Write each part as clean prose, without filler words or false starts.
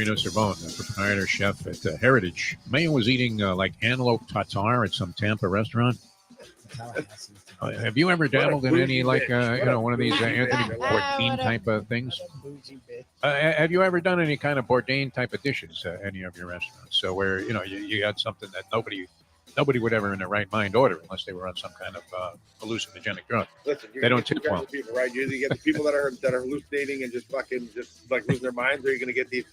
Reno Cervone, proprietor chef at Heritage. Mayo was eating like antelope tartare at some Tampa restaurant. Have you ever dabbled in any like one of these Anthony Bourdain type of things? Have you ever done any kind of Bourdain type of dishes at any of your restaurants? So where you had something that nobody would ever in their right mind order unless they were on some kind of hallucinogenic drug. Listen, they don't tip well. People, right? You get the people that are hallucinating and just like losing their minds, or you're going to get these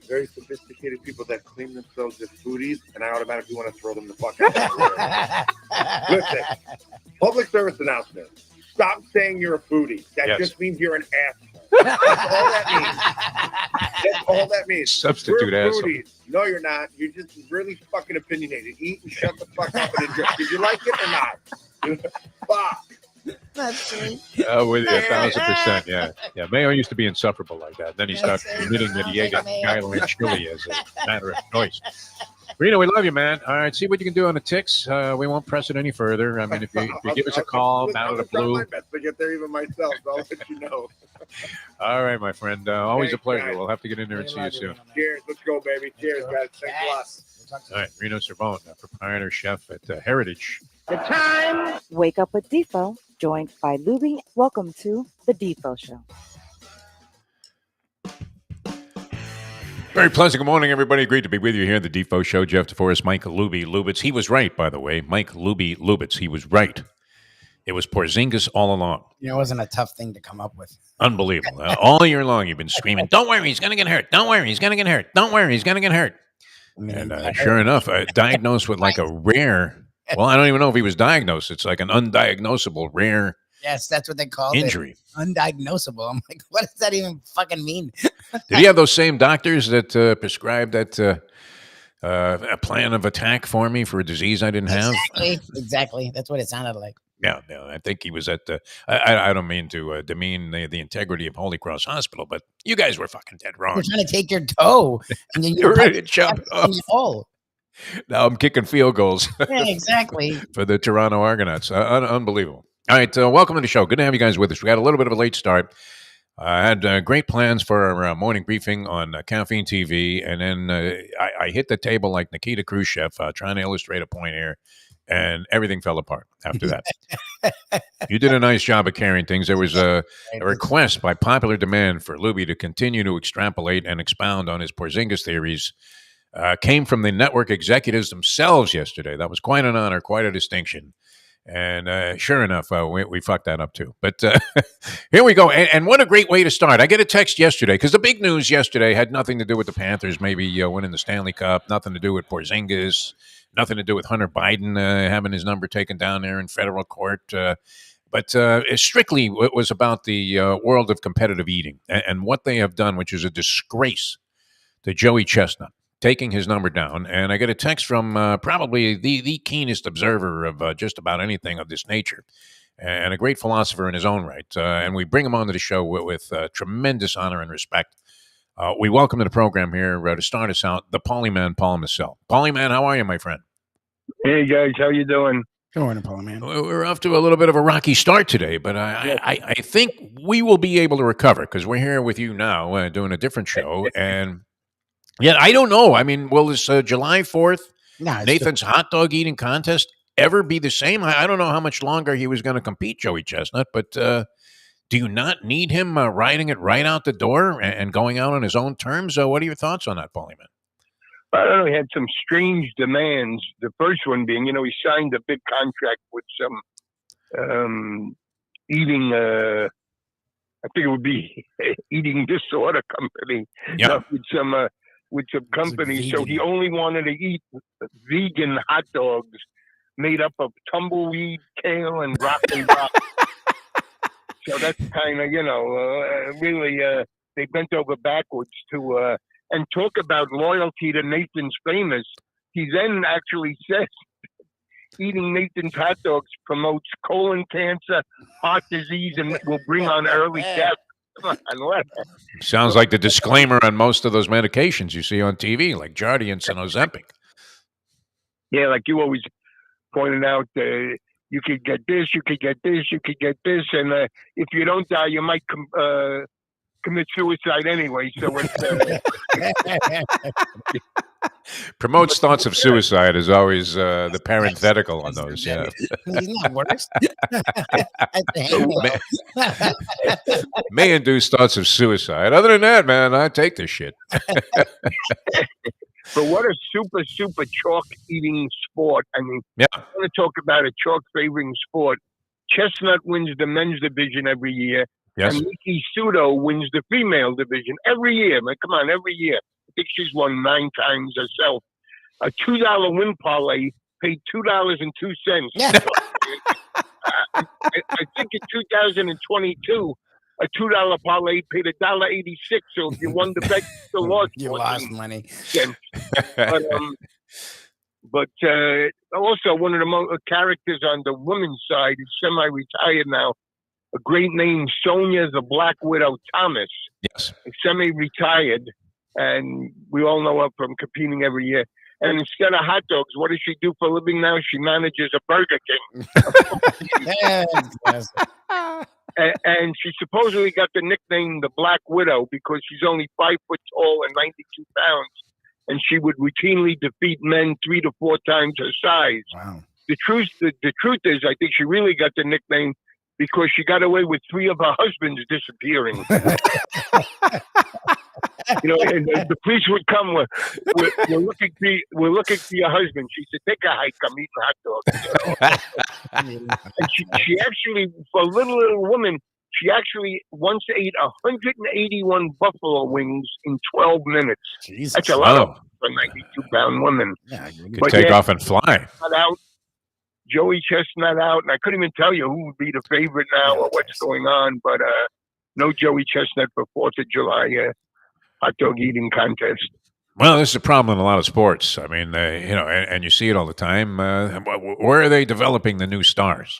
very sophisticated people that claim themselves as foodies, and I automatically want to throw them the fuck out. Listen, public service announcement. Stop saying you're a foodie. That just means you're an asshole. That's all that means. That's all that means. Substitute asshole. No, you're not. You're just really fucking opinionated. Eat and shut the fuck up and enjoy. Did you like it or not? Fuck. That's true. With 1,000%, yeah. Mayo used to be insufferable like that. Then he started admitting that he ate a Guideline chili as a matter of choice. Reno, we love you, man. All right, see what you can do on the ticks. We won't press it any further. I mean, if you give us a call out of the blue. I'll try my best to get there even myself, so I'll let you know. All right, my friend. Always a pleasure. Guys. We'll have to get in there and see you soon. Cheers. Let's go, baby. Cheers, guys. Thanks a lot. All right, Reno Cervone, proprietor chef at Heritage. The time. Wake up with Defo, joined by Lubie. Welcome to the Defo Show. Very pleasant good morning, everybody. Great to be with you here at the Defo Show. Jeff DeForest, Mike Lubie, Lubitz. He was right, by the way. Mike Lubie, Lubitz. He was right. It was Porzingis all along. It wasn't a tough thing to come up with. Unbelievable. All year long, you've been screaming, don't worry, he's going to get hurt. Don't worry, he's going to get hurt. Don't worry, he's going to get hurt. And sure enough, diagnosed with like a rare, well, I don't even know if he was diagnosed. It's like an undiagnosable rare Yes, that's what they call injury. It. Undiagnosable. I'm like, what does that even fucking mean? Did he have those same doctors that prescribed that a plan of attack for me for a disease I didn't have? Exactly. That's what it sounded like. Yeah, I think he was at the. I don't mean to demean the integrity of Holy Cross Hospital, but you guys were fucking dead wrong. You're trying to take your toe and then you're ready to chop it off. Hole. Now I'm kicking field goals. Yeah, exactly. For the Toronto Argonauts. Unbelievable. All right, welcome to the show. Good to have you guys with us. We had a little bit of a late start. I had great plans for our morning briefing on Caffeine TV, and then I hit the table like Nikita Khrushchev trying to illustrate a point here, and everything fell apart after that. You did a nice job of carrying things. There was a request by popular demand for Lubie to continue to extrapolate and expound on his Porzingis theories. Came from the network executives themselves yesterday. That was quite an honor, quite a distinction. And sure enough, we fucked that up too. But here we go. And what a great way to start. I get a text yesterday because the big news yesterday had nothing to do with the Panthers maybe winning the Stanley Cup, nothing to do with Porzingis, nothing to do with Hunter Biden having his number taken down there in federal court. But strictly it was about the world of competitive eating and what they have done, which is a disgrace to Joey Chestnut, taking his number down. And I get a text from probably the keenest observer of just about anything of this nature and a great philosopher in his own right. And we bring him onto the show with tremendous honor and respect. We welcome to the program here to start us out, the Polyman, Paul Massell. Polyman, how are you, my friend? Hey, guys. How you doing? Good morning, Polyman. We're off to a little bit of a rocky start today, but I think we will be able to recover because we're here with you now doing a different show. And yeah, I don't know. I mean, will this July 4th Nathan's hot dog eating contest ever be the same? I don't know how much longer he was going to compete, Joey Chestnut, but do you not need him riding it right out the door and going out on his own terms? What are your thoughts on that, Paulie, man? I don't know. He had some strange demands. The first one being, he signed a big contract with some eating, I think it would be eating disorder company, with some company. So he only wanted to eat vegan hot dogs made up of tumbleweed, kale, and broccoli. So that's kind of, really, they bent over backwards to, and talk about loyalty to Nathan's Famous. He then actually says eating Nathan's hot dogs promotes colon cancer, heart disease, and will bring on early death. Sounds like the disclaimer on most of those medications you see on TV, like Jardiance and Ozempic. Yeah, like you always pointed out, you could get this, you could get this, you could get this, and if you don't die, you might commit suicide anyway. So it's Promotes thoughts of suicide is always the parenthetical on those. Yeah. He's not worse. May induce thoughts of suicide. Other than that, man, I take this shit. But what a super chalk eating sport. I mean, Yeah. I want to talk about a chalk favoring sport. Chestnut wins the men's division every year. Yes. And Nikki Sudo wins the female division every year. Man, come on, every year. I think she's won 9 times herself. A $2 win parlay paid $2.02. Yeah. I think in 2022, a $2 parlay paid $1.86. So if you won the bet, you still lost. You lost money. Cents. But also one of the characters on the women's side is semi-retired now. A great name, Sonia the Black Widow Thomas. Yes. Semi-retired, and we all know her from competing every year. And instead of hot dogs, what does she do for a living now? She manages a Burger King. And she supposedly got the nickname the Black Widow because she's only 5 foot tall and 92 pounds. And she would routinely defeat men 3 to 4 times her size. Wow. The truth is, I think she really got the nickname because she got away with 3 of her husbands disappearing. And the police would come. We're looking for your husband. She said, "Take a hike. I'm eating hot dogs." And she actually, for a little woman, she actually once ate 181 buffalo wings in 12 minutes. Jesus. That's a lot for a 92-pound woman. Yeah, you could take off and fly. Out, Joey Chestnut out, and I couldn't even tell you who would be the favorite now or what's going on, but no Joey Chestnut for 4th of July hot dog eating contest. Well, this is a problem in a lot of sports. I mean, and you see it all the time. Where are they developing the new stars?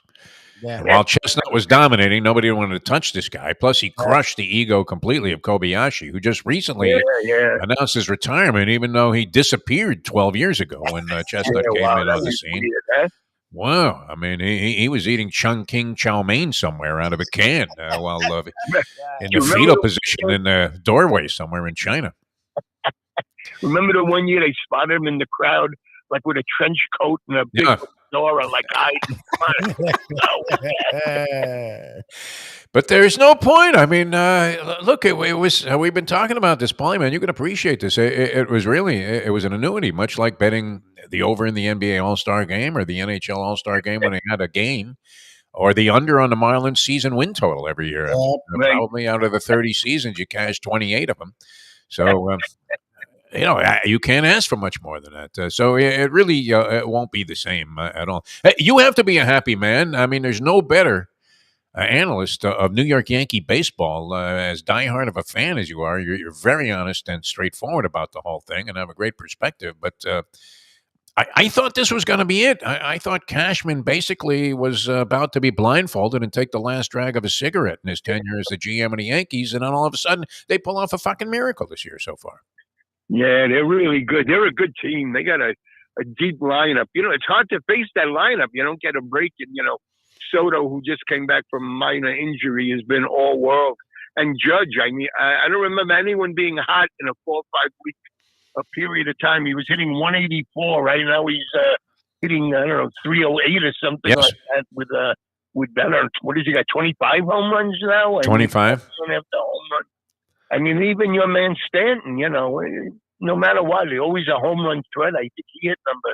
Yeah. While Chestnut was dominating, nobody wanted to touch this guy. Plus, he crushed the ego completely of Kobayashi, who just recently announced his retirement, even though he disappeared 12 years ago when Chestnut came in on the scene. Weird, huh? Wow. I mean, he was eating Chungking chow mein somewhere out of a can while in the fetal position in the doorway somewhere in China. Remember the one year they spotted him in the crowd, like with a trench coat and a big fedora, like But there's no point. I mean, look, it was. We've been talking about this, Paulie, man. You can appreciate this. It was an annuity, much like betting the over in the NBA All-Star Game or the NHL All-Star Game when they had a game, or the under on the Marlins season win total every year. Probably out of the 30 seasons, you cash 28 of them. So. You can't ask for much more than that. So it really it won't be the same at all. You have to be a happy man. I mean, there's no better analyst of New York Yankee baseball. As diehard of a fan as you are, you're very honest and straightforward about the whole thing and have a great perspective. But I thought this was going to be it. I thought Cashman basically was about to be blindfolded and take the last drag of a cigarette in his tenure as the GM of the Yankees. And then all of a sudden, they pull off a fucking miracle this year so far. Yeah, they're really good. They're a good team. They got a deep lineup. It's hard to face that lineup. You don't get a break. And, Soto, who just came back from minor injury, has been all world. And Judge, I mean, I don't remember anyone being hot in a 4 or 5 week period of time. He was hitting 184. Right now he's hitting, 308 or something like that with better. What has he got, 25 home runs now? 25? After home run. I mean, even your man Stanton, no matter what, he's always a home run threat. I think he hit number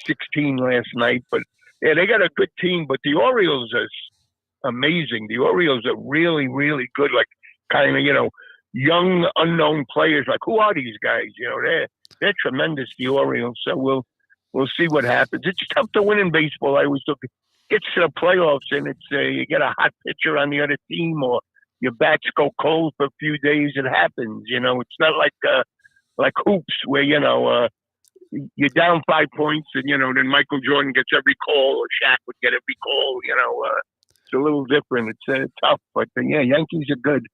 16 last night. But, yeah, they got a good team. But the Orioles are amazing. The Orioles are really, really good. Like, kind of, young, unknown players. Like, who are these guys? They're tremendous, the Orioles. So we'll see what happens. It's tough to win in baseball. I always look at gets to the playoffs and it's you get a hot pitcher on the other team or your bats go cold for a few days. It happens, It's not like hoops where you're down 5 points and then Michael Jordan gets every call or Shaq would get every call. It's a little different. It's tough, but Yankees are good.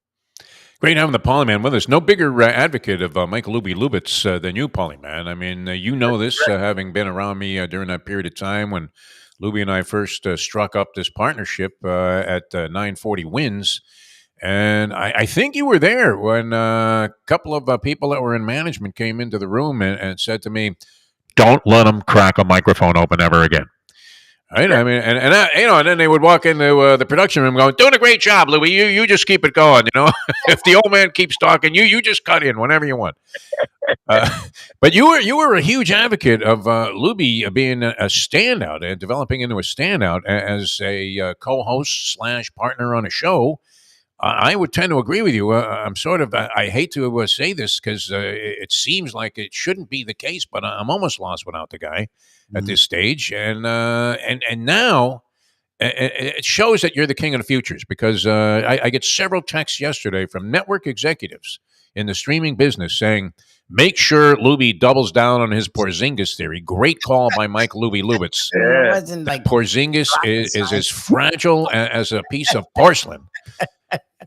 Great having the Paulie Man with us. No bigger advocate of Michael Lubitz than you, Paulie Man. I mean, this, having been around me during that period of time when Lubie and I first struck up this partnership at 940 Wins. And I think you were there when a couple of people that were in management came into the room and said to me, "Don't let them crack a microphone open ever again." Right? I mean, and then they would walk into the production room going, "Doing a great job, Louie. You just keep it going. If the old man keeps talking, you just cut in whenever you want." But you were a huge advocate of Lubie being a standout and developing into a standout as a co-host / partner on a show. I would tend to agree with you. I'm sort of, I hate to say this because it seems like it shouldn't be the case, but I'm almost lost without the guy at this stage. And now it shows that you're the king of the futures because I get several texts yesterday from network executives in the streaming business saying, make sure Lubie doubles down on his Porzingis theory. Great call by Mike Lubie Lubitz. It wasn't like Porzingis is as fragile as a piece of porcelain.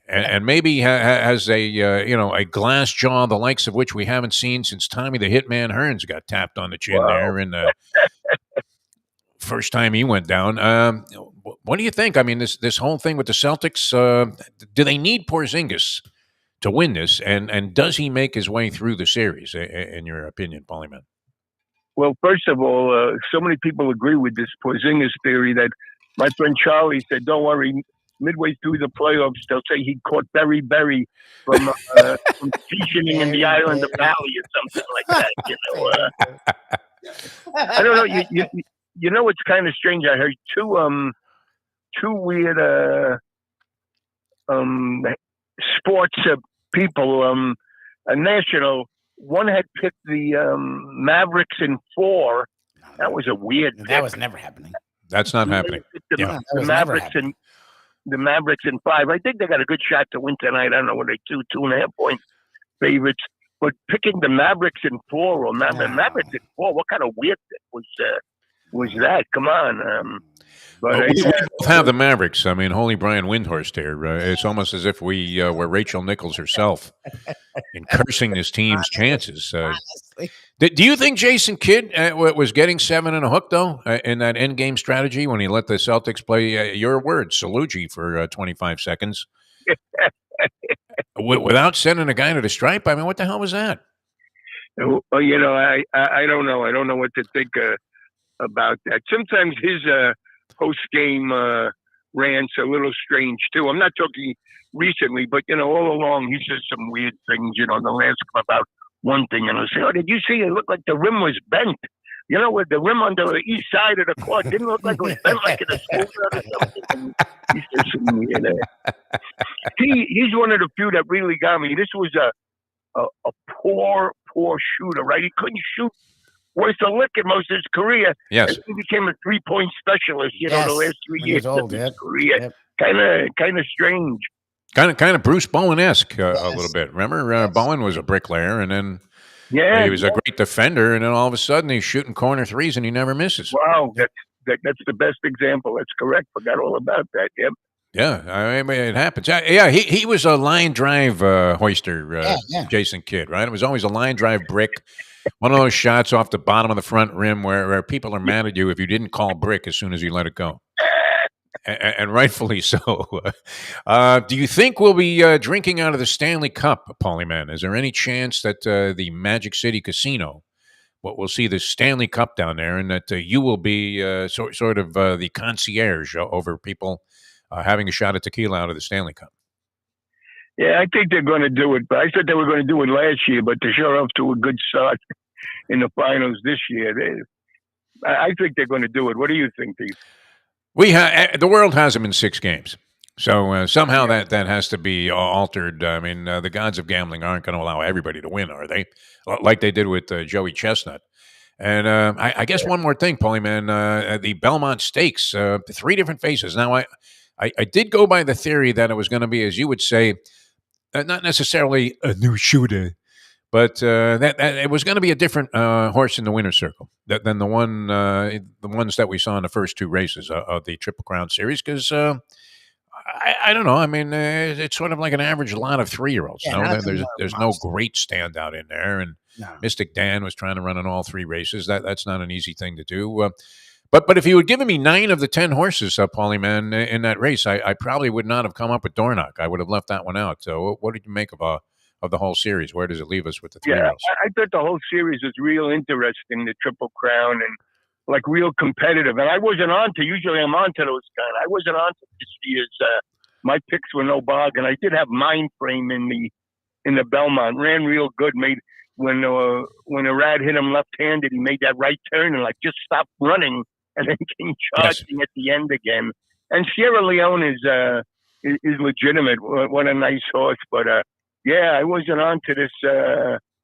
And maybe has a glass jaw, the likes of which we haven't seen since Tommy the Hitman Hearns got tapped on the chin there, and first time he went down. What do you think? I mean, this whole thing with the Celtics. Do they need Porzingis to win this? And does he make his way through the series? In your opinion, Polyman? Well, first of all, so many people agree with this Porzingis theory that my friend Charlie said, "Don't worry." Midway through the playoffs, they'll say he caught Berry from fishing in the island of Bali or something like that. I don't know. You know what's kind of strange? I heard two weird sports people. A national one had picked the Mavericks in 4. That was a weird. That was never happening. That's not happening. The Mavericks in 5. I think they got a good shot to win tonight. I don't know what they 2.5 point favorites. But picking the Mavericks in 4 or Mavericks in 4, what kind of weird was that? Come on. We both have the Mavericks. I mean, holy Brian Windhorst here. It's almost as if we were Rachel Nichols herself in cursing this team's chances. Do you think Jason Kidd was getting 7 and a hook, though, in that endgame strategy when he let the Celtics play, your word, Salugi for 25 seconds? Without sending a guy to the stripe? I mean, what the hell was that? Well, I don't know. I don't know what to think about that. Sometimes his post-game rants are a little strange, too. I'm not talking recently, but, all along he says some weird things. They'll ask him about one thing, and I'll say, "Oh, did you see it looked like the rim was bent? With the rim on the east side of the court didn't look like it was bent like in a school or something." He says some weird. He's one of the few that really got me. This was a poor shooter, right? He couldn't shoot worth a lick in most of his career. Yes. And he became a 3-point specialist, the last 3 years of his career. Yep. Kind of strange. Kind of Bruce Bowen-esque a little bit. Remember, Bowen was a bricklayer, and then he was a great defender, and then all of a sudden he's shooting corner threes, and he never misses. Wow, that's the best example. That's correct. Forgot all about that. Yep. Yeah, I mean, it happens. Yeah, he was a line drive hoister, Jason Kidd, right? It was always a line drive brick. One of those shots off the bottom of the front rim where people are mad at you if you didn't call brick as soon as you let it go. And rightfully so. Do you think we'll be drinking out of the Stanley Cup, Polyman? Is there any chance that the Magic City Casino, we'll see the Stanley Cup down there, and that you will be sort of the concierge over people having a shot at tequila out of the Stanley Cup? Yeah, I think they're going to do it. But I thought they were going to do it last year, but they're sure off to a good start in the finals this year. I think they're going to do it. What do you think, Steve? The world has them in 6 games. So somehow that has to be altered. I mean, the gods of gambling aren't going to allow everybody to win, are they? Like they did with Joey Chestnut. And I guess one more thing, Polyman, the Belmont Stakes, 3 different faces. Now, I did go by the theory that it was going to be, as you would say, not necessarily a new shooter, but that it was going to be a different horse in the winner's circle than the ones that we saw in the first 2 races of the Triple Crown Series. Because I don't know. I mean, it's sort of like an average lot of 3-year-olds. Yeah, there's no great standout in there, and Mystic Dan was trying to run in all 3 races. That's not an easy thing to do. But if you had given me 9 of the 10 horses, Paulie, man, in that race, I probably would not have come up with Dornoch. I would have left that one out. So what did you make of the whole series? Where does it leave us with the 3-year-olds? I thought the whole series was real interesting, the Triple Crown, and like real competitive. And I wasn't on to, usually I'm on to those kind. I wasn't on to this year's, my picks were no bog. And I did have Mind Frame in the Belmont. Ran real good, made, when a rat hit him left-handed, he made that right turn and like just stopped running and then came charging at the end again. And Sierra Leone is legitimate. What a nice horse. But yeah, I wasn't on to this.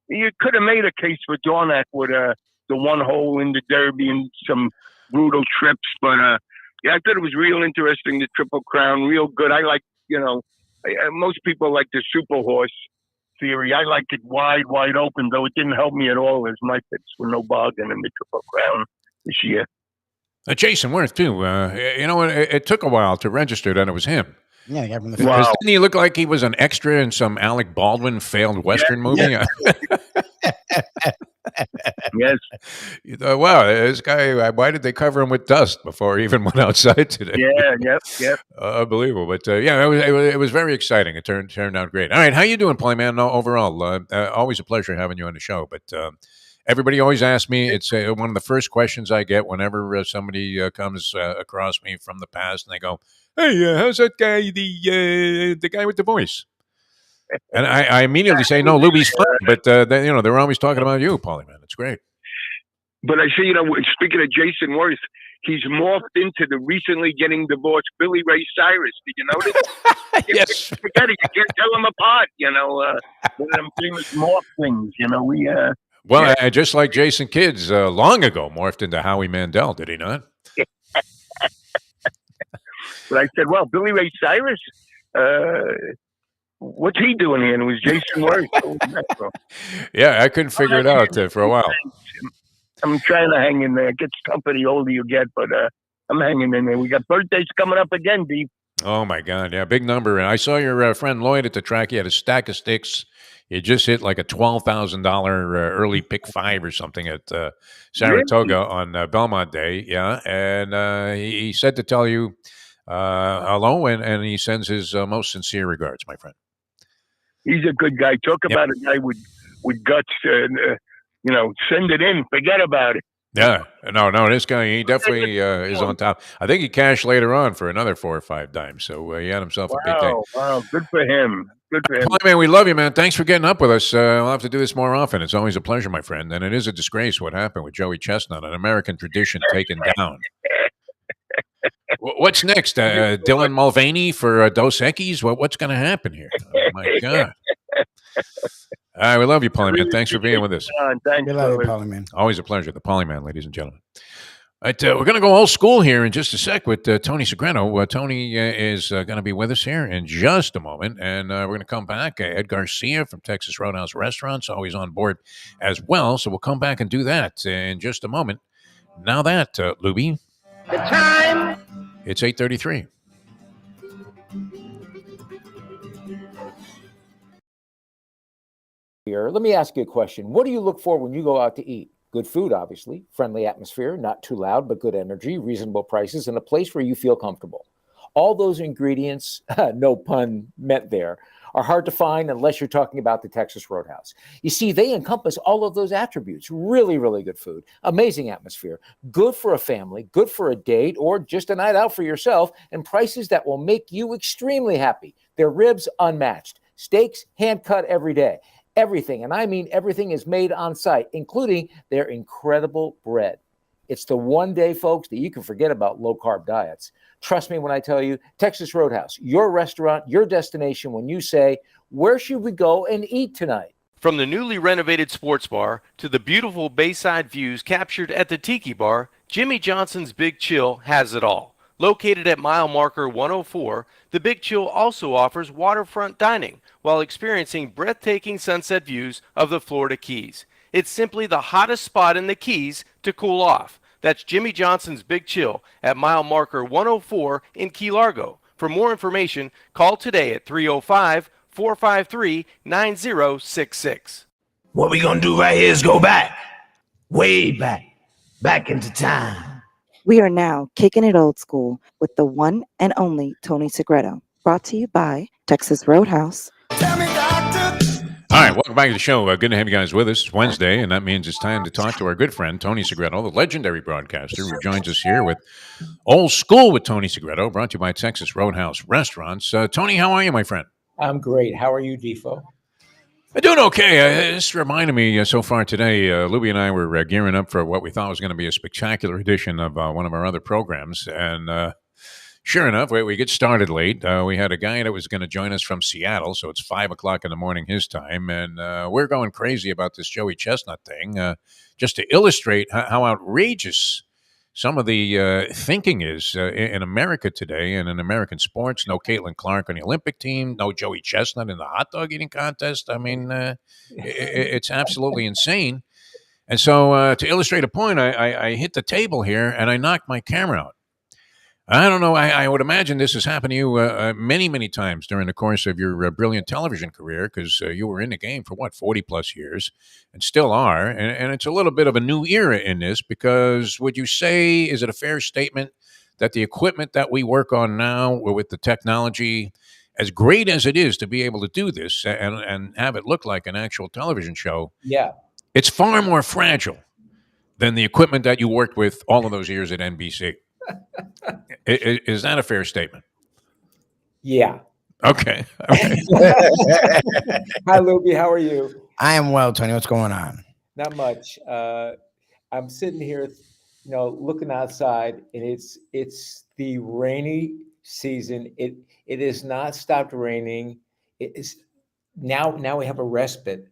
You could have made a case for Dornoch with the one hole in the Derby and some brutal trips. But yeah, I thought it was real interesting, the Triple Crown, real good. I like, most people like the super horse theory. I like it wide open, though it didn't help me at all as my picks were no bargain in the Triple Crown this year. Jason Worth, too. It took a while to register that it was him. Yeah, yeah, from the Didn't he look like he was an extra in some Alec Baldwin failed Western movie? Yeah. Yes. Wow, this guy, why did they cover him with dust before he even went outside today? Yeah, yep. Unbelievable. But yeah, it was very exciting. It turned out great. All right, how you doing, Paulie, man? No, overall, always a pleasure having you on the show. But everybody always asks me, it's one of the first questions I get whenever somebody comes across me from the past, and they go, hey, how's that guy, the guy with the voice? And I immediately say, no, Lubie's fine. But, they're always talking about you, Paulie, man. It's great. But I say, speaking of Jason Worth, he's morphed into the recently getting divorced Billy Ray Cyrus. Did you notice? Yes. Forget it. You can't tell them apart, one of them famous morph things, Well, just like Jason Kidd's long ago morphed into Howie Mandel, did he not? But I said, well, Billy Ray Cyrus, what's he doing here? And it was Jason Worth. Yeah, I couldn't figure it out for a while. I'm trying to hang in there. It gets tougher the older you get, but I'm hanging in there. We got birthdays coming up again, Dee. Oh, my God. Yeah, big number. And I saw your friend Lloyd at the track. He had a stack of sticks. He just hit like a $12,000 early pick 5 or something at Saratoga on Belmont Day. Yeah, and he said to tell you hello, and he sends his most sincere regards, my friend. He's a good guy. Talk about a guy with guts. Send it in. Forget about it. Yeah, no, this guy, he definitely is on top. I think he cashed later on for another 4 or 5 dimes, so he had himself a big day. Wow, good for him. Good for him. Man, we love you, man. Thanks for getting up with us. We'll have to do this more often. It's always a pleasure, my friend. And it is a disgrace what happened with Joey Chestnut, an American tradition taken down. What's next? Dylan Mulvaney for Dos Equis? What's going to happen here? Oh, my God. All right, we love you, Paulie, man. Thanks for being with us. Thanks, Paulie, man. Always a pleasure. The Paulie Man, ladies and gentlemen. All right, we're going to go old school here in just a sec with Tony Segreto. Tony is going to be with us here in just a moment, and we're going to come back. Ed Garcia from Texas Roadhouse Restaurants, always on board as well, so we'll come back and do that in just a moment. Now that, Lubie. The time. It's 8:33. Let me ask you a question. What do you look for when you go out to eat? Good food, obviously, friendly atmosphere, not too loud, but good energy, reasonable prices, and a place where you feel comfortable. All those ingredients, no pun meant there, are hard to find unless you're talking about the Texas Roadhouse. You see, they encompass all of those attributes. Really, really good food, amazing atmosphere, good for a family, good for a date, or just a night out for yourself, and prices that will make you extremely happy. Their ribs unmatched, steaks hand-cut every day. Everything, and I mean everything, is made on site, including their incredible bread. It's the one day, folks, that you can forget about low-carb diets. Trust me when I tell you, Texas Roadhouse, your restaurant, your destination when you say, where should we go and eat tonight? From the newly renovated sports bar to the beautiful bayside views captured at the Tiki Bar, Jimmy Johnson's Big Chill has it all. Located at mile marker 104, the Big Chill also offers waterfront dining while experiencing breathtaking sunset views of the Florida Keys. It's simply the hottest spot in the Keys to cool off. That's Jimmy Johnson's Big Chill at mile marker 104 in Key Largo. For more information, call today at 305-453-9066. What we gonna do right here is go back, way back into time. We are now kicking it old school with the one and only Tony Segreto. Brought to you by Texas Roadhouse. All right, welcome back to the show. Good to have you guys with us. It's Wednesday, and that means it's time to talk to our good friend, Tony Segreto, the legendary broadcaster who joins us here with Old School with Tony Segreto, brought to you by Texas Roadhouse Restaurants. Tony, how are you, my friend? I'm great. How are you, Defo? I'm doing okay. This reminded me so far today, Lubie and I were gearing up for what we thought was going to be a spectacular edition of one of our other programs. And sure enough, we get started late. We had a guy that was going to join us from Seattle, so it's 5 o'clock in the morning his time. And we're going crazy about this Joey Chestnut thing, just to illustrate how outrageous some of the thinking is in America today and in American sports. No Caitlin Clark on the Olympic team. No Joey Chestnut in the hot dog eating contest. I mean, it's absolutely insane. And so to illustrate a point, I hit the table here and I knocked my camera out. I don't know. I would imagine this has happened to you many, many times during the course of your brilliant television career, because you were in the game for, 40 plus years and still are. And it's a little bit of a new era in this, because would you say, is it a fair statement that the equipment that we work on now with the technology, as great as it is to be able to do this and have it look like an actual television show, Yeah. it's far more fragile than the equipment that you worked with all of those years at NBC? Is that a fair statement? Yeah. Okay. Hi, Lubie. How are you? I am well, Tony. What's going on? Not much. I'm sitting here, looking outside, and it's the rainy season. It has not stopped raining. It is now we have a respite,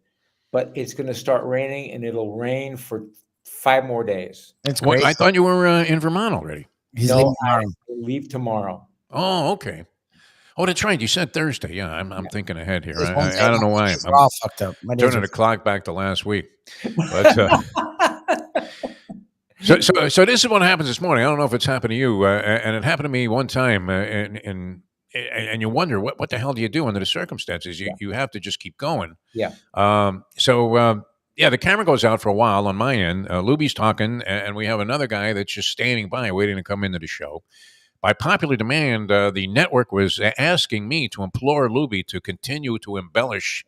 but it's going to start raining, and it'll rain for 5 more days. It's great. I thought you were in Vermont already. He's No, leaving I tomorrow. leave tomorrow. Oh, okay. Oh, that's right. You said Thursday. Yeah, I'm thinking ahead here. It's I Wednesday. don't know why. It's I'm all fucked up. My days turning are- the clock back to last week. But so this is what happens this morning. I don't know if it's happened to you, and it happened to me one time, and you wonder what the hell do you do under the circumstances? You have to just keep going. Yeah. Yeah, the camera goes out for a while on my end. Lubie's talking, and we have another guy that's just standing by, waiting to come into the show. By popular demand, the network was asking me to implore Lubie to continue to embellish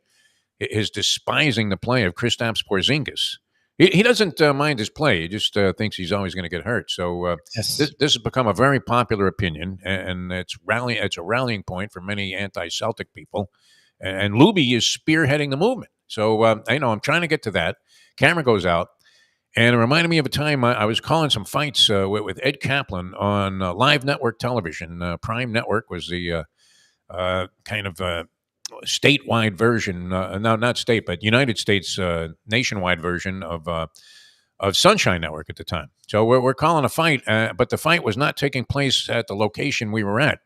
his despising the play of Kristaps Porzingis. He doesn't mind his play; he just thinks he's always going to get hurt. So Yes. this has become a very popular opinion, and it's a rallying point for many anti-Celtic people. And Lubie is spearheading the movement. So I'm trying to get to that. Camera goes out, and it reminded me of a time I was calling some fights with Ed Kaplan on live network television. Prime Network was the kind of statewide version, no, not state, but United States nationwide version of Sunshine Network at the time. So we're calling a fight, but the fight was not taking place at the location we were at,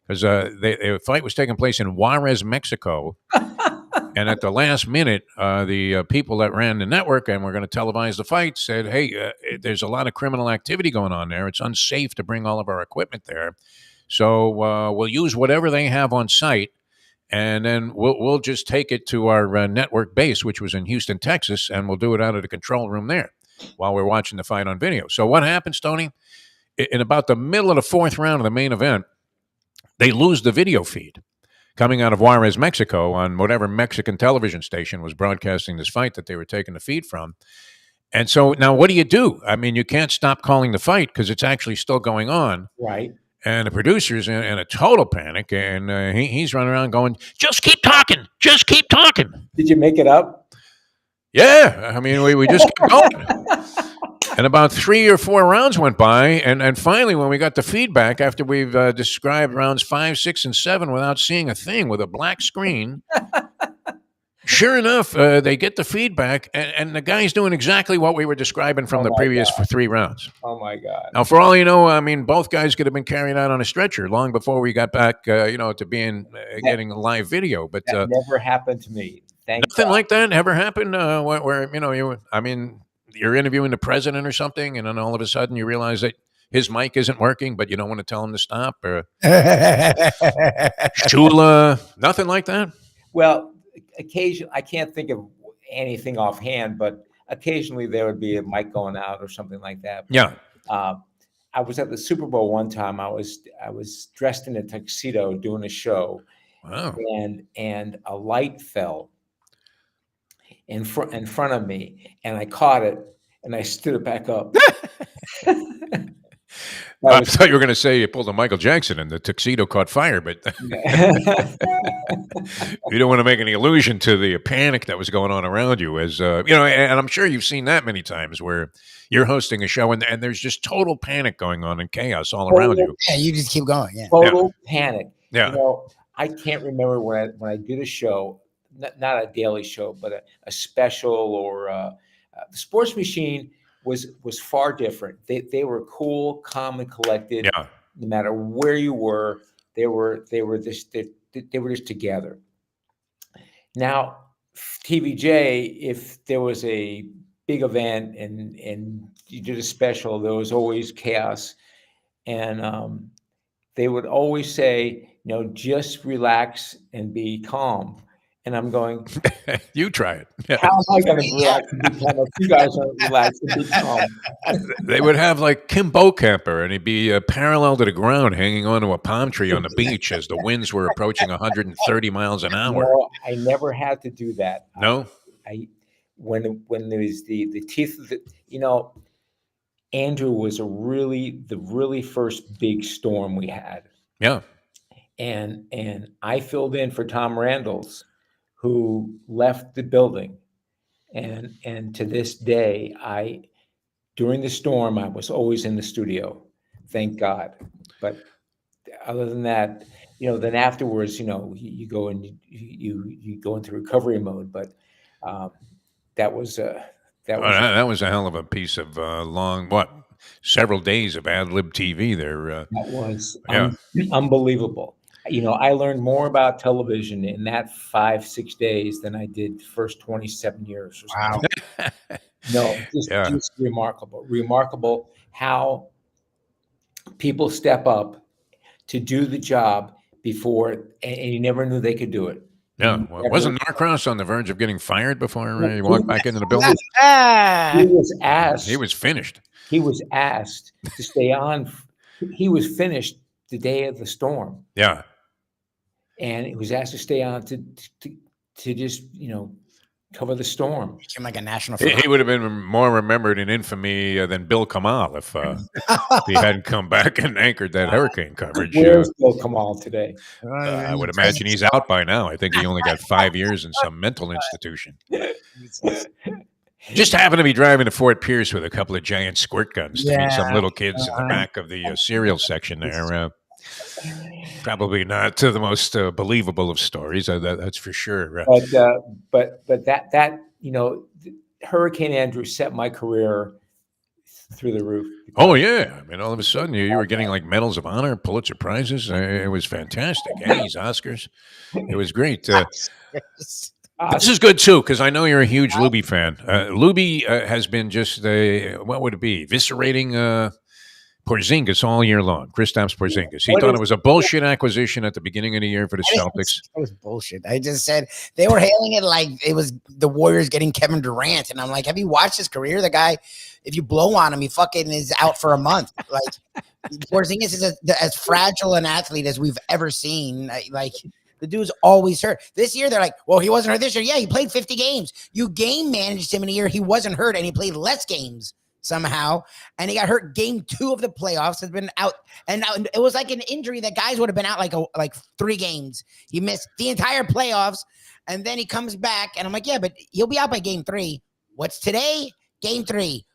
because the fight was taking place in Juarez, Mexico. And at the last minute, the people that ran the network and were going to televise the fight said, hey, there's a lot of criminal activity going on there. It's unsafe to bring all of our equipment there. So we'll use whatever they have on site, and then we'll just take it to our network base, which was in Houston, Texas, and we'll do it out of the control room there while we're watching the fight on video. So what happens, Tony? In about the middle of the 4th round of the main event, they lose the video feed coming out of Juarez, Mexico, on whatever Mexican television station was broadcasting this fight that they were taking the feed from. And so now what do? I mean, you can't stop calling the fight because it's actually still going on. Right. And the producer's in a total panic, and he's running around going, just keep talking. Just keep talking. Did you make it up? Yeah. I mean, we just kept going. And about 3 or 4 rounds went by, and finally, when we got the feedback after we've described rounds 5, 6, and 7 without seeing a thing with a black screen, sure enough, they get the feedback, and the guy's doing exactly what we were describing from the previous 3 rounds. Oh my God! Now, for all you know, I mean, both guys could have been carried out on a stretcher long before we got back, to being getting a live video. But That never happened to me. Thank nothing God. like that ever happened. Where you're interviewing the president or something, and then all of a sudden you realize that his mic isn't working, but you don't want to tell him to stop. Or Shula, nothing like that. Well, occasionally, I can't think of anything offhand, but occasionally there would be a mic going out or something like that. Yeah. I was at the Super Bowl one time. I was dressed in a tuxedo doing a show, Wow. and a light fell in front of me, and I caught it, and I stood it back up. I thought you were going to say you pulled a Michael Jackson and the tuxedo caught fire, but you don't want to make any allusion to the panic that was going on around you. As and I'm sure you've seen that many times where you're hosting a show and there's just total panic going on and chaos all around you. Yeah, you just keep going. Yeah. Total panic. Yeah. I can't remember when I did a show, not a daily show, but a special or the Sports Machine was far different. They were cool, calm, and collected. Yeah. No matter where you were, they were just together. Now, TVJ, if there was a big event and you did a special, there was always chaos, and they would always say, just relax and be calm. And I'm going, you try it. Yeah. How am I going to relax and be calm if you guys aren't relaxed and be calm? They would have like Kim Bocamper, and he'd be parallel to the ground, hanging onto a palm tree on the beach as the winds were approaching 130 miles an hour. No, I never had to do that. No? When there was the teeth of the, Andrew was the really first big storm we had. Yeah. And I filled in for Tom Randalls, who left the building. And to this day, during the storm, I was always in the studio, thank God. But other than that, then afterwards, you go and you go into recovery mode. But that was a hell of a piece of several days of ad lib TV there. That was unbelievable. I learned more about television in that 5-6 days than I did the first 27 years. Wow. Just remarkable how people step up to do the job before, and you never knew they could do it. Yeah. Well, wasn't Norcross on the verge of getting fired before he walked back into the building? He was asked. He was finished. He was asked to stay on. He was finished the day of the storm. Yeah. And he was asked to stay on to just, cover the storm. Became like a national. He would have been more remembered in infamy than Bill Kamal if he hadn't come back and anchored that hurricane coverage. Where's Bill Kamal today? I would imagine he's out by now. I think he only got 5 years in some mental institution. Just happened to be driving to Fort Pierce with a couple of giant squirt guns to meet some little kids in the back of the cereal section there. Probably not the most believable of stories. That's for sure. But that Hurricane Andrew set my career through the roof. Oh yeah, I mean, all of a sudden you were getting like medals of honor, Pulitzer prizes. It was fantastic. Emmys, Oscars. It was great. This is good too, because I know you're a huge Lubie fan. Lubie has been just what would it be? Eviscerating Porzingis all year long. Kristaps Porzingis. He thought it was a bullshit acquisition at the beginning of the year for the Celtics. It was bullshit. I just said they were hailing it like it was the Warriors getting Kevin Durant, and I'm like, have you watched his career? The guy, if you blow on him, he fucking is out for a month. Like Porzingis is as fragile an athlete as we've ever seen. Like the dude's always hurt. This year they're like, well, he wasn't hurt this year. Yeah, he played 50 games. You game managed him in a year he wasn't hurt, and he played less games somehow, and he got hurt game 2 of the playoffs. Has been out, and it was like an injury that guys would have been out like 3 games. He missed the entire playoffs, and then he comes back, and I'm like, yeah, but he'll be out by game 3. What's today? Game 3.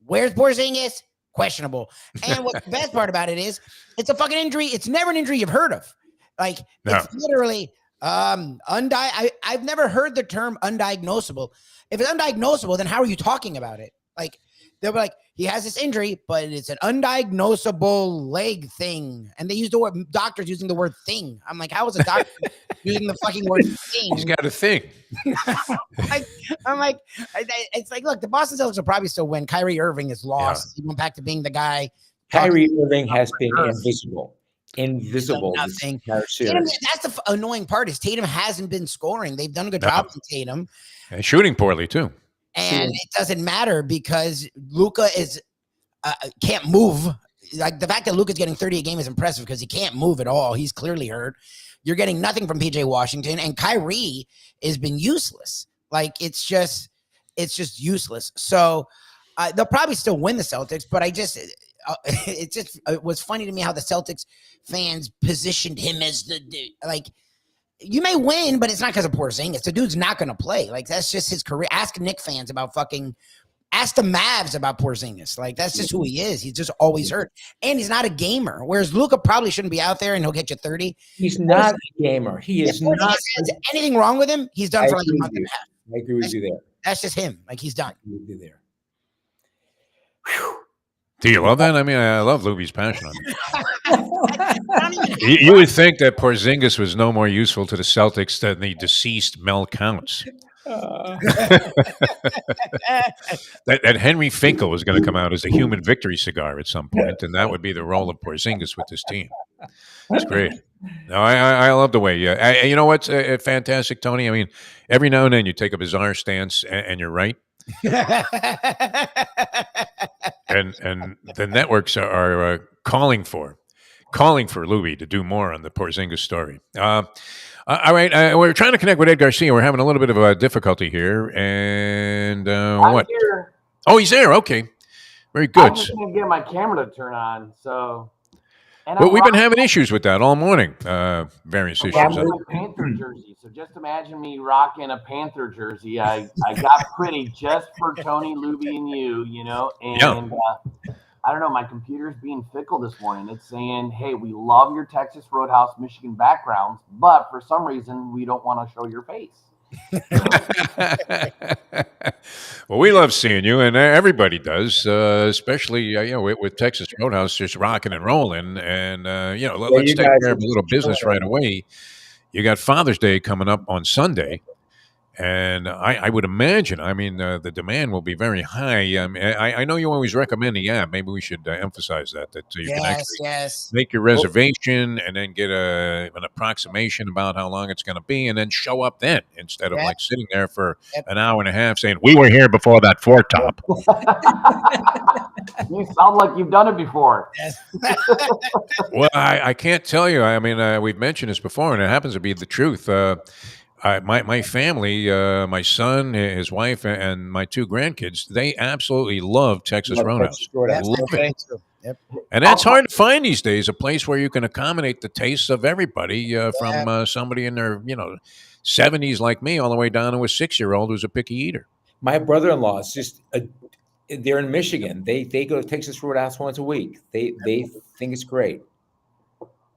Where's Porzingis? Questionable. And what's the best part about it is it's a fucking injury. It's never an injury you've heard of. Like it's literally I've never heard the term undiagnosable. If it's undiagnosable, then how are you talking about it? Like they'll be like, he has this injury, but it's an undiagnosable leg thing. And they use the word, doctors using the word thing. I'm like, how is a doctor using the fucking word thing? He's got a thing. I'm like, it's like, look, the Boston Celtics will probably still win. Kyrie Irving is lost. Yeah. He went back to being the guy. Kyrie Irving has been invisible. Nothing. That's the annoying part is Tatum hasn't been scoring. They've done a good job with Tatum. And shooting poorly, too. And it doesn't matter because Luka is can't move like the fact that Luka's getting 30 a game is impressive because he can't move at all. He's clearly hurt. You're getting nothing from PJ Washington, and Kyrie has been useless. Like it's just useless. So they'll probably still win the Celtics, but it was funny to me how the Celtics fans positioned him as the like. You may win, but it's not because of Porzingis. The dude's not going to play. Like that's just his career. Ask Knick fans about ask the Mavs about Porzingis. Like that's just who he is. He's just always hurt, and he's not a gamer. Whereas Luka probably shouldn't be out there, and he'll get you 30. He's not a gamer. He is not. Has anything wrong with him? He's done for like a month and a half. I agree with you there. That's just him. Like he's done. I agree with you there. Do you love that? I mean, I love Lubie's passion on it. You would think that Porzingis was no more useful to the Celtics than the deceased Mel Counts. That Henry Finkel was going to come out as a human victory cigar at some point, and that would be the role of Porzingis with this team. It's great. No, I love the way you know what's fantastic, Tony? I mean, every now and then you take a bizarre stance, and you're right. and the networks are calling for Lubie to do more on the Porzingis story. All right, we're trying to connect with Ed Garcia. We're having a little bit of a difficulty here, and what? Here. Oh, he's there. Okay, very good. I just can't get my camera to turn on, so. Well, we've been having issues with that all morning. Various issues. I'm wearing a Panther jersey, so just imagine me rocking a Panther jersey. I got pretty just for Tony, Lubie, and you know. And I don't know, my computer's being fickle this morning. It's saying, "Hey, we love your Texas Roadhouse, Michigan backgrounds, but for some reason, we don't want to show your face." Well, we love seeing you, and everybody does, especially with Texas Roadhouse just rocking and rolling. And let's take care of a little business right away. You got Father's Day coming up on Sunday, and I would imagine, the demand will be very high. I know you always recommend the app. Maybe we should emphasize that you can actually make your reservation and then get an approximation about how long it's going to be, and then show up then instead of like sitting there for an hour and a half saying, "We were here before that Fort Top." You sound like you've done it before. Well, I can't tell you. We've mentioned this before, and it happens to be the truth. My family, my son, his wife, and my two grandkids, they absolutely love Texas Roadhouse. Love it. Yep. And that's hard to find these days, a place where you can accommodate the tastes of everybody from somebody in their 70s like me all the way down to a 6-year-old who's a picky eater. My brother-in-law is just they're in Michigan. They go to Texas Roadhouse once a week. They think it's great.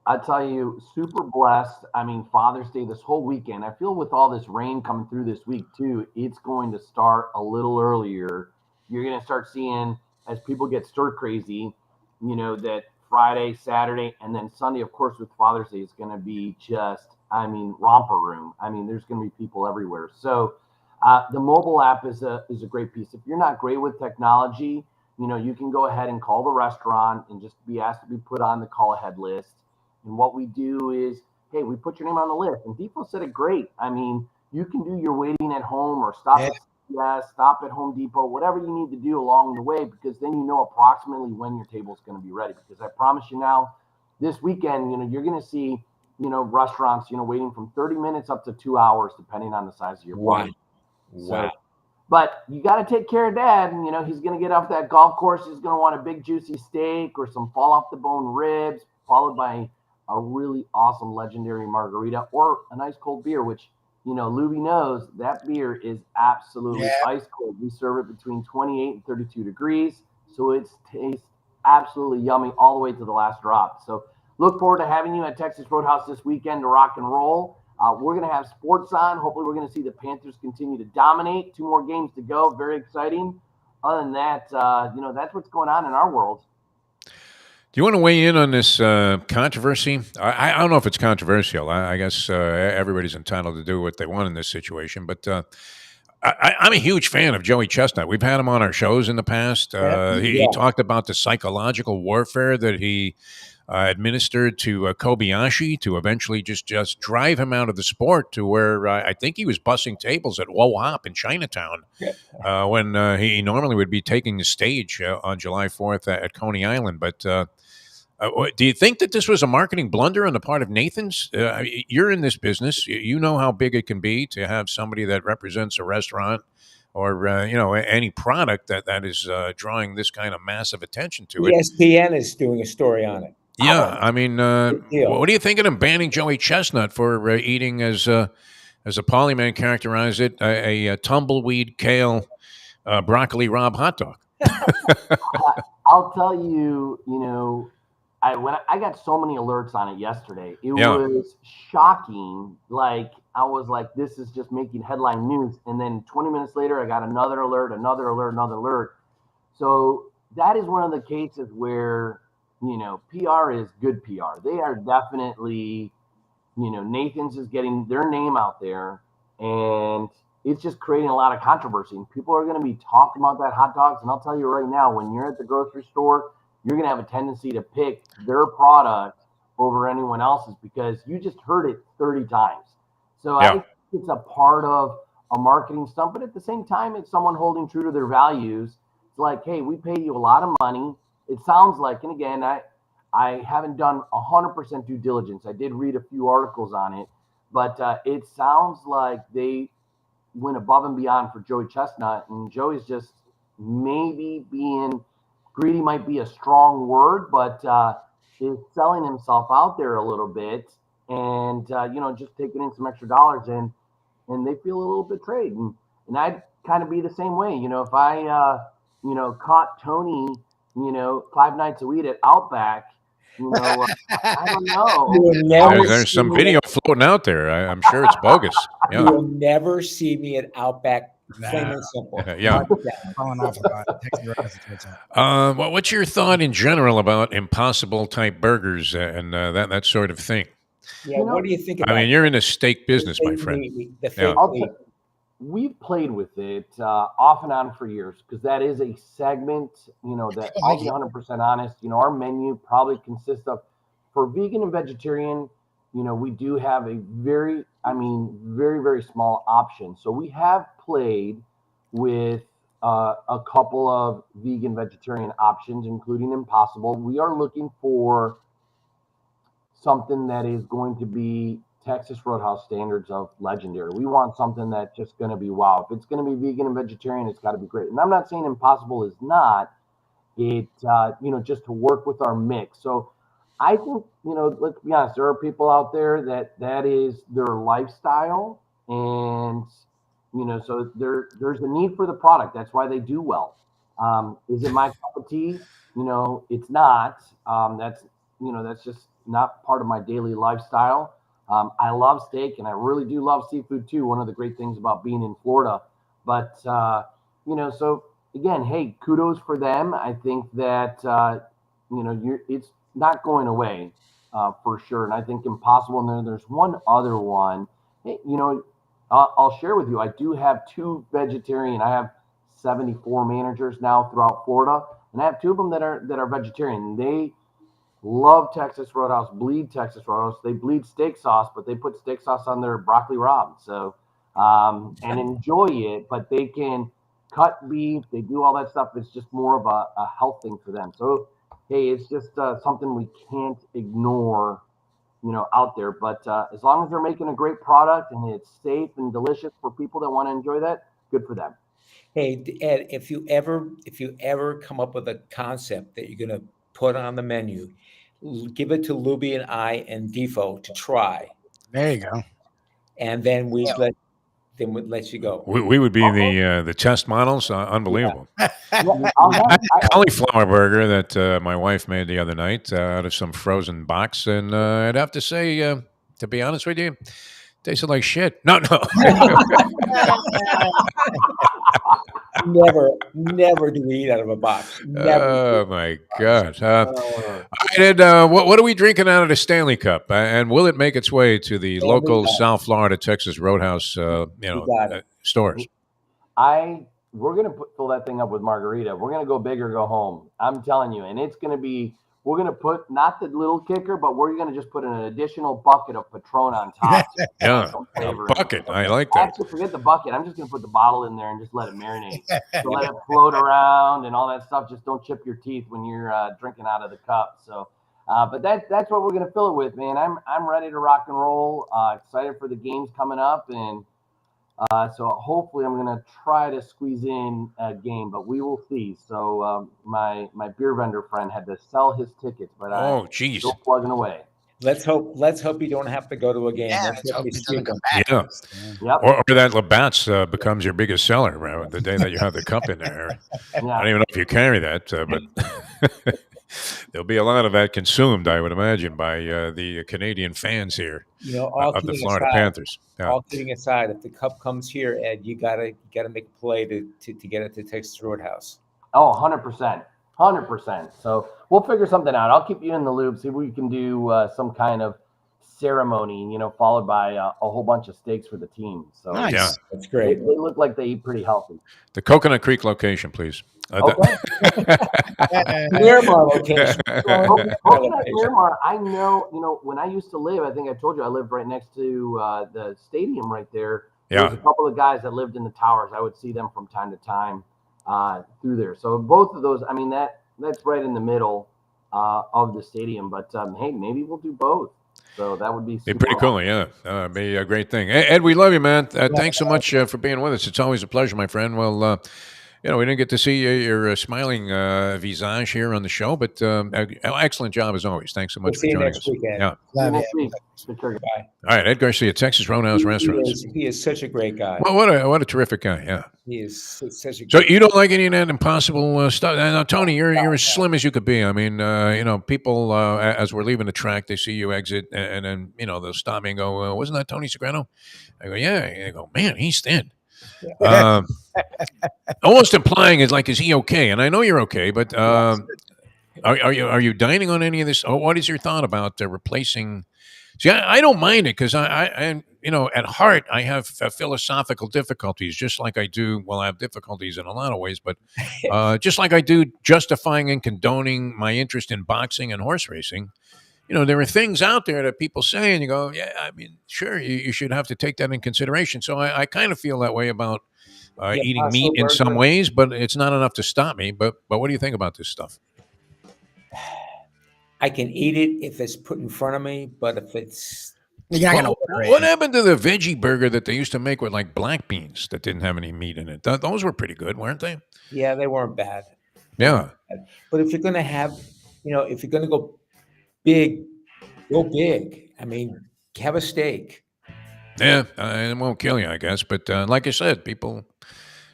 I tell you, super blessed. Father's Day this whole weekend. I feel with all this rain coming through this week too, it's going to start a little earlier. You're going to start seeing, as people get stir crazy, that Friday, Saturday, and then Sunday, of course, with Father's Day, is going to be just, romper room. There's going to be people everywhere. So the mobile app is a great piece. If you're not great with technology, you can go ahead and call the restaurant and just be asked to be put on the call ahead list. And what we do is, hey, we put your name on the list. And Defo said it great. You can do your waiting at home or stop at CVS, stop at Home Depot, whatever you need to do along the way, because then you know approximately when your table is going to be ready. Because I promise you now, this weekend, you're going to see, restaurants, waiting from 30 minutes up to 2 hours, depending on the size of your party. Wow. But you got to take care of Dad. And, he's going to get off that golf course. He's going to want a big juicy steak or some fall off the bone ribs, followed by a really awesome legendary margarita or a nice cold beer, which, Lubie knows that beer is absolutely ice cold. We serve it between 28 and 32 degrees. So it tastes absolutely yummy all the way to the last drop. So look forward to having you at Texas Roadhouse this weekend to rock and roll. We're going to have sports on. Hopefully we're going to see the Panthers continue to dominate. 2 more games to go. Very exciting. Other than that, that's what's going on in our world. Do you want to weigh in on this controversy? I don't know if it's controversial. I guess everybody's entitled to do what they want in this situation. But I'm a huge fan of Joey Chestnut. We've had him on our shows in the past. He talked about the psychological warfare that he administered to Kobayashi to eventually just drive him out of the sport to where I think he was bussing tables at Wo Hop in Chinatown when he normally would be taking the stage on July 4th at Coney Island. But do you think that this was a marketing blunder on the part of Nathan's? You're in this business. You know how big it can be to have somebody that represents a restaurant or any product that is drawing this kind of massive attention to it. ESPN is doing a story on it. Yeah, I mean, deal. what do you think of them banning Joey Chestnut for eating, as a Polyman characterized it, a tumbleweed, kale, broccoli Rob hot dog? I'll tell you, when I got so many alerts on it yesterday, it was shocking. Like, I was like, this is just making headline news. And then 20 minutes later, I got another alert. So that is one of the cases where, PR is good PR. They are definitely, Nathan's is getting their name out there, and it's just creating a lot of controversy. And people are going to be talking about that hot dogs. And I'll tell you right now, when you're at the grocery store, you're going to have a tendency to pick their product over anyone else's because you just heard it 30 times. So I think it's a part of a marketing stunt, but at the same time, it's someone holding true to their values. It's like, hey, we pay you a lot of money. It sounds like, and again, I haven't done 100% due diligence. I did read a few articles on it, but it sounds like they went above and beyond for Joey Chestnut, and Joey's just maybe being greedy might be a strong word, but is selling himself out there a little bit and, just taking in some extra dollars and they feel a little betrayed. And I'd kind of be the same way. If I, caught Tony, 5 nights a week at Outback, I don't know. There's some video floating out there. I'm sure it's bogus. Yeah. You'll never see me at Outback. Plain and simple. Yeah. Well, what's your thought in general about Impossible type burgers and that sort of thing? Yeah, what do you think about I mean, you're in the steak business, my friend. We've played with it off and on for years because that is a segment, that I'll be 100% honest, our menu probably consists of, for vegan and vegetarian, we do have a very, very, very small option. So we have played with a couple of vegan vegetarian options, including Impossible. We are looking for something that is going to be Texas Roadhouse standards of legendary. We want something that's just going to be wow. If it's going to be vegan and vegetarian, it's got to be great. And I'm not saying Impossible is not. It, just to work with our mix. So I think, let's be honest, there are people out there that is their lifestyle. And, so there's a need for the product. That's why they do well. Is it my cup of tea? It's not. That's just not part of my daily lifestyle. I love steak, and I really do love seafood too. One of the great things about being in Florida. But, so again, hey, kudos for them. I think that, it's not going away for sure. And I think Impossible. And then there's one other one. Hey, I'll share with you. I do have 2 vegetarian. I have 74 managers now throughout Florida, and I have 2 of them that are vegetarian. They love Texas Roadhouse, bleed Texas Roadhouse. They bleed steak sauce, but they put steak sauce on their broccoli rabe. So, and enjoy it, but they can cut beef. They do all that stuff. It's just more of a health thing for them. So, hey, it's just something we can't ignore, out there. But as long as they're making a great product and it's safe and delicious for people that want to enjoy that, good for them. Hey, Ed, if you ever come up with a concept that you're going to put on the menu, give it to Lubie and I and Defo to try. There you go. And then we'd let you go. We would be the test models. Unbelievable. Yeah. Cauliflower burger that my wife made the other night out of some frozen box, and I'd have to say, to be honest with you, tasted like shit. No. Never do we eat out of a box. Never. Oh my God! Ed, what are we drinking out of the Stanley Cup? And will it make its way to the local South Florida Texas Roadhouse, stores? We're gonna fill that thing up with margarita. We're gonna go big or go home. I'm telling you, and it's gonna be. we're going to put not the little kicker, but we're going to just put an additional bucket of Patron on top. Yeah, some a flavor in it. bucket. I like that. Actually, forget the bucket. I'm just going to put the bottle in there and just let it marinate. So let it float around and all that stuff. Just don't chip your teeth when you're drinking out of the cup. So, but that's what we're going to fill it with, man. I'm ready to rock and roll. Excited for the games coming up, and so hopefully I'm going to try to squeeze in a game, but we will see. So my beer vendor friend had to sell his tickets, but I'm still plugging away. Let's hope you don't have to go to a game. Yeah, let's hope it you doesn't see come them. back. Yeah. Yep. Or that Labatt's becomes your biggest seller the day that you have the cup in there. I don't even know if you carry that, but there'll be a lot of that consumed, I would imagine, by the Canadian fans here of the Florida Panthers. Yeah. All kidding aside, if the cup comes here, Ed, you gotta make a play to get it to Texas Roadhouse. Oh, 100%. 100%. So we'll figure something out. I'll keep you in the loop, see if we can do some kind of ceremony, followed by a whole bunch of steaks for the team. So Nice. Yeah. That's great. They look like they eat pretty healthy. The Coconut Creek location, please. Okay. Miramar location. Miramar, I know, when I used to live, I think I told you I lived right next to the stadium right there. Yeah. There's a couple of guys that lived in the towers. I would see them from time to time through there. So both of those, I mean, that's right in the middle of the stadium. But hey, maybe we'll do both. So that would be pretty cool, yeah. Be a great thing. Ed, we love you, man. Thanks so much for being with us. It's always a pleasure, my friend. Well, we didn't get to see your smiling visage here on the show, but excellent job as always. Thanks so much for joining us. Weekend. Yeah. next week. Bye. All right, Ed Garcia, Texas Roadhouse Restaurants. He is such a great guy. Well, what a terrific guy. Yeah. He is such a. So you don't like any of that impossible stuff? Now, Tony, you're as slim as you could be. I mean, people as we're leaving the track, they see you exit, and then they'll stop me and go, "Wasn't that Tony Segreto?" I go, "Yeah." And they go, "Man, he's thin." Almost implying is he okay? And I know you're okay, but are you dining on any of this? Or what is your thought about replacing? See, I don't mind it because I at heart I have philosophical difficulties, just like I do. Well, I have difficulties in a lot of ways, but just like I do justifying and condoning my interest in boxing and horse racing. There are things out there that people say, and you go, yeah, I mean, sure, you should have to take that in consideration. So I kind of feel that way about eating meat in some ways, but it's not enough to stop me. But what do you think about this stuff? I can eat it if it's put in front of me, but if it's you're not gonna order it. What happened to the veggie burger that they used to make with black beans that didn't have any meat in it? Those were pretty good, weren't they? Yeah, they weren't bad. Yeah. But if you're going to have, if you're going to go big, go big. I mean, have a steak. Yeah, it won't kill you, I guess. But like I said,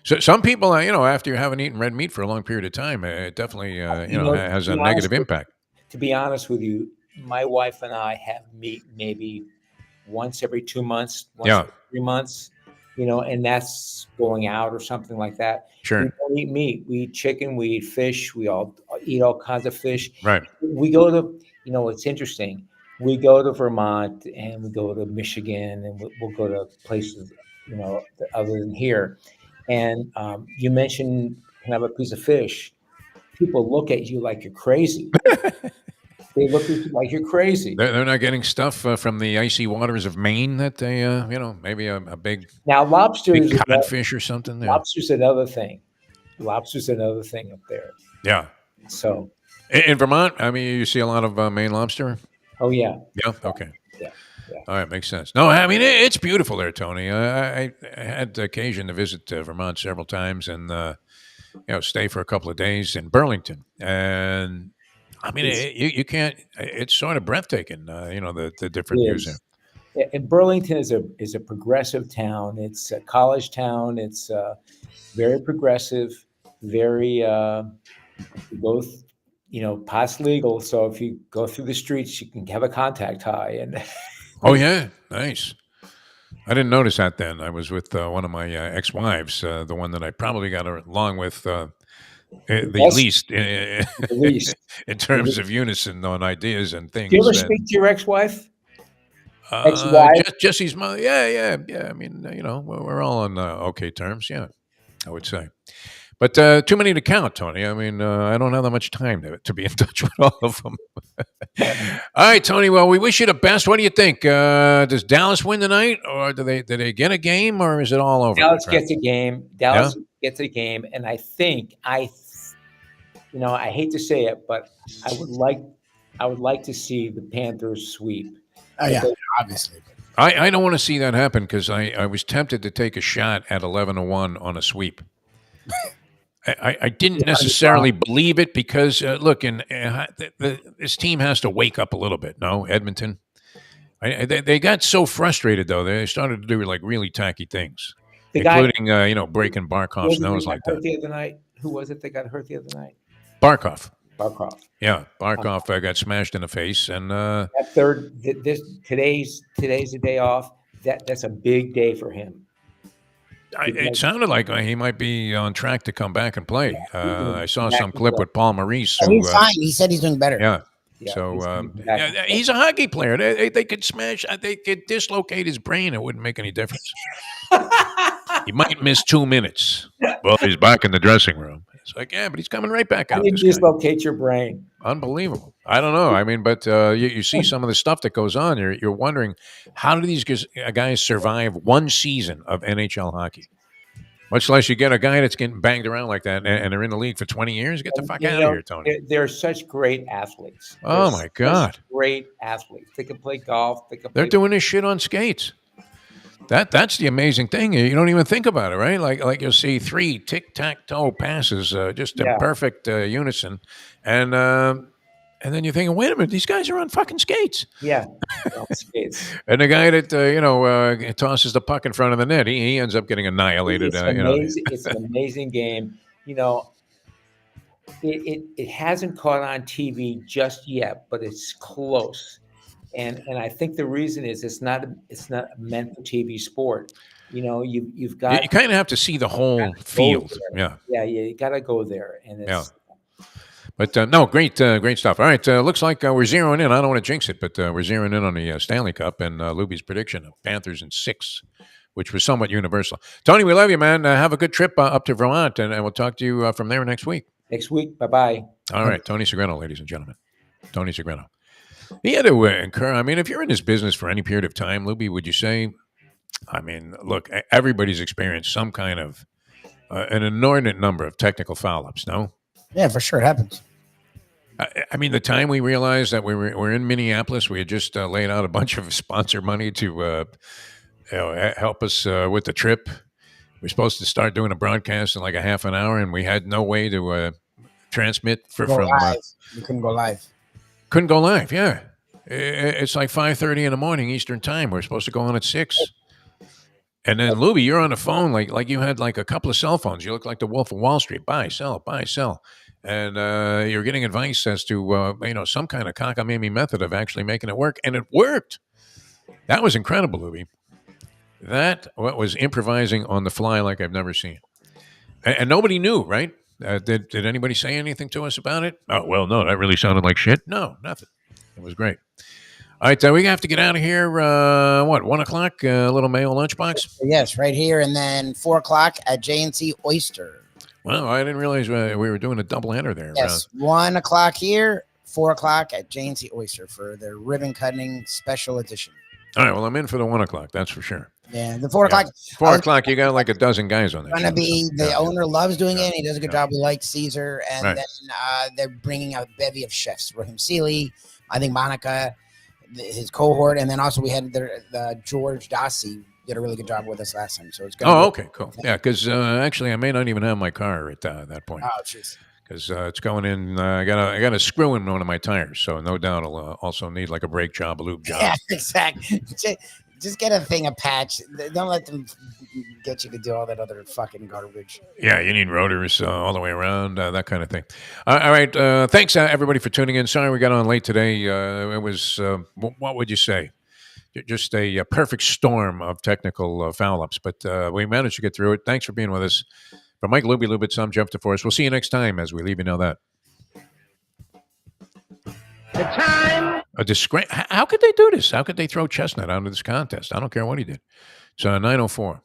some people, after you haven't eaten red meat for a long period of time, it definitely, has a negative impact. To be honest with you, my wife and I have meat maybe once every 2 months, every 3 months, and that's going out or something like that. Sure. We don't eat meat. We eat chicken. We eat fish. We all eat all kinds of fish. Right. We go to, it's interesting. We go to Vermont and we go to Michigan and we'll go to places, other than here. And you mentioned, can I have a piece of fish? People look at you like you're crazy. They look at you like you're crazy. They're not getting stuff from the icy waters of Maine that they, maybe a big lobsters, codfish or something. There. Lobster's another thing. Lobster's another thing up there. Yeah. So in Vermont, I mean, you see a lot of Maine lobster. Oh yeah. Yeah. Okay. Yeah. All right, makes sense. No, I mean it's beautiful there, Tony. I had occasion to visit Vermont several times and stay for a couple of days in Burlington, and I mean you can't. It's sort of breathtaking. The different views there. And Burlington is a progressive town. It's a college town. It's very progressive, very both. Pot's legal, so if you go through the streets, you can have a contact high. And oh yeah, nice. I didn't notice that then. I was with one of my ex-wives, the one that I probably got along with the least in terms of unison on ideas and things. Do you ever speak to your ex-wife? Ex-wife? Jesse's mother. Yeah. I mean, we're all on okay terms. Yeah, I would say. But too many to count, Tony. I mean, I don't have that much time to be in touch with all of them. All right, Tony. Well, we wish you the best. What do you think? Does Dallas win tonight, or do they get a game, or is it all over? Dallas gets a game. Dallas gets a game, and I think I hate to say it, but I would like to see the Panthers sweep. Oh yeah, obviously. I don't want to see that happen because I was tempted to take a shot at 11-1 on a sweep. I didn't necessarily believe it because look, this team has to wake up a little bit. No, Edmonton. They got so frustrated though. They started to do like really tacky things, including breaking Barkov's nose like that. The other night, who was it that got hurt the other night? Barkov. Yeah, Barkov got smashed in the face, and that today's a day off. That's a big day for him. It sounded like he might be on track to come back and play. I saw some clip with Paul Maurice. He's fine. He said he's doing better. Yeah. So he's a hockey player. They could smash. They could dislocate his brain. It wouldn't make any difference. He might miss 2 minutes. Well, he's back in the dressing room. It's like, yeah, but he's coming right back out. How do you dislocate your brain? Unbelievable. I don't know. I mean, but you see some of the stuff that goes on. You're wondering, how do these guys survive one season of NHL hockey? Much less you get a guy that's getting banged around like that and they're in the league for 20 years. Get the fuck out of here, Tony. They're such great athletes. Oh, my God. Great athletes. They can play golf. They're doing this shit on skates. That's the amazing thing. You don't even think about it, right? Like you'll see 3 tic-tac-toe passes just in perfect unison. And then you're thinking, wait a minute, these guys are on fucking skates. Yeah, skates. And the guy that, tosses the puck in front of the net, he ends up getting annihilated. It's an amazing game. It hasn't caught on TV just yet, but it's close. And I think the reason is it's not meant for TV sport. You've got you kind of have to see the whole field. Yeah, you got to go there. And it's, But no, great stuff. All right, looks like we're zeroing in. I don't want to jinx it, but we're zeroing in on the Stanley Cup and Lubie's prediction of Panthers in 6, which was somewhat universal. Tony, we love you, man. Have a good trip up to Vermont, and we'll talk to you from there next week. Bye-bye. All right, Tony Segreto, ladies and gentlemen. Tony Segreto. He had to incur. I mean, if you're in this business for any period of time, Lubie, would you say? I mean, look, everybody's experienced some kind of an inordinate number of technical foul-ups. No. Yeah, for sure, it happens. I mean, the time we realized that we're in Minneapolis, we had just laid out a bunch of sponsor money to help us with the trip. We're supposed to start doing a broadcast in like a half an hour, and we had no way to transmit from. We couldn't go live. Couldn't go live, yeah. It's like 5:30 in the morning Eastern time. We're supposed to go on at 6. And then, Lubie, you're on the phone like you had like a couple of cell phones. You look like the Wolf of Wall Street. Buy, sell. And you're getting advice as to, some kind of cockamamie method of actually making it work. And it worked. That was incredible, Lubie. That was improvising on the fly like I've never seen. And nobody knew, right? Did anybody say anything to us about it? Oh, well, no, that really sounded like shit. No, nothing. It was great. All right, we have to get out of here. 1 o'clock, a little mayo lunchbox? Yes, right here. And then 4 o'clock at J&C Oyster. Well, I didn't realize we were doing a double header there. Yes, 1 o'clock here, 4 o'clock at J&C Oyster for their ribbon cutting special edition. All right, well, I'm in for the 1 o'clock, that's for sure. Yeah, the 4 o'clock. 4 o'clock, you got like a dozen guys on there. Going to be the owner loves doing it. He does a good job. We like Caesar, and then they're bringing out a bevy of chefs. Raheem Seeley, I think Monica, his cohort, and then also we had the George Dossie did a really good job with us last time. So it's good. Oh, okay, cool. Yeah, because actually, I may not even have my car at that point. Oh, jeez. Because it's going in. I got a screw in one of my tires, so no doubt I'll also need like a brake job, a lube job. Yeah, exactly. Just get a thing, a patch. Don't let them get you to do all that other fucking garbage. Yeah, you need rotors all the way around, that kind of thing. All right. Thanks, everybody, for tuning in. Sorry we got on late today. It was, what would you say? Just a perfect storm of technical foul-ups, but we managed to get through it. Thanks for being with us. For Mike Lubie, Lubitz, I'm Jeff DeForest. We'll see you next time as we leave you know that. The time. A disgrace. How could they do this? How could they throw Chestnut out of this contest? I don't care what he did. It's 9:04.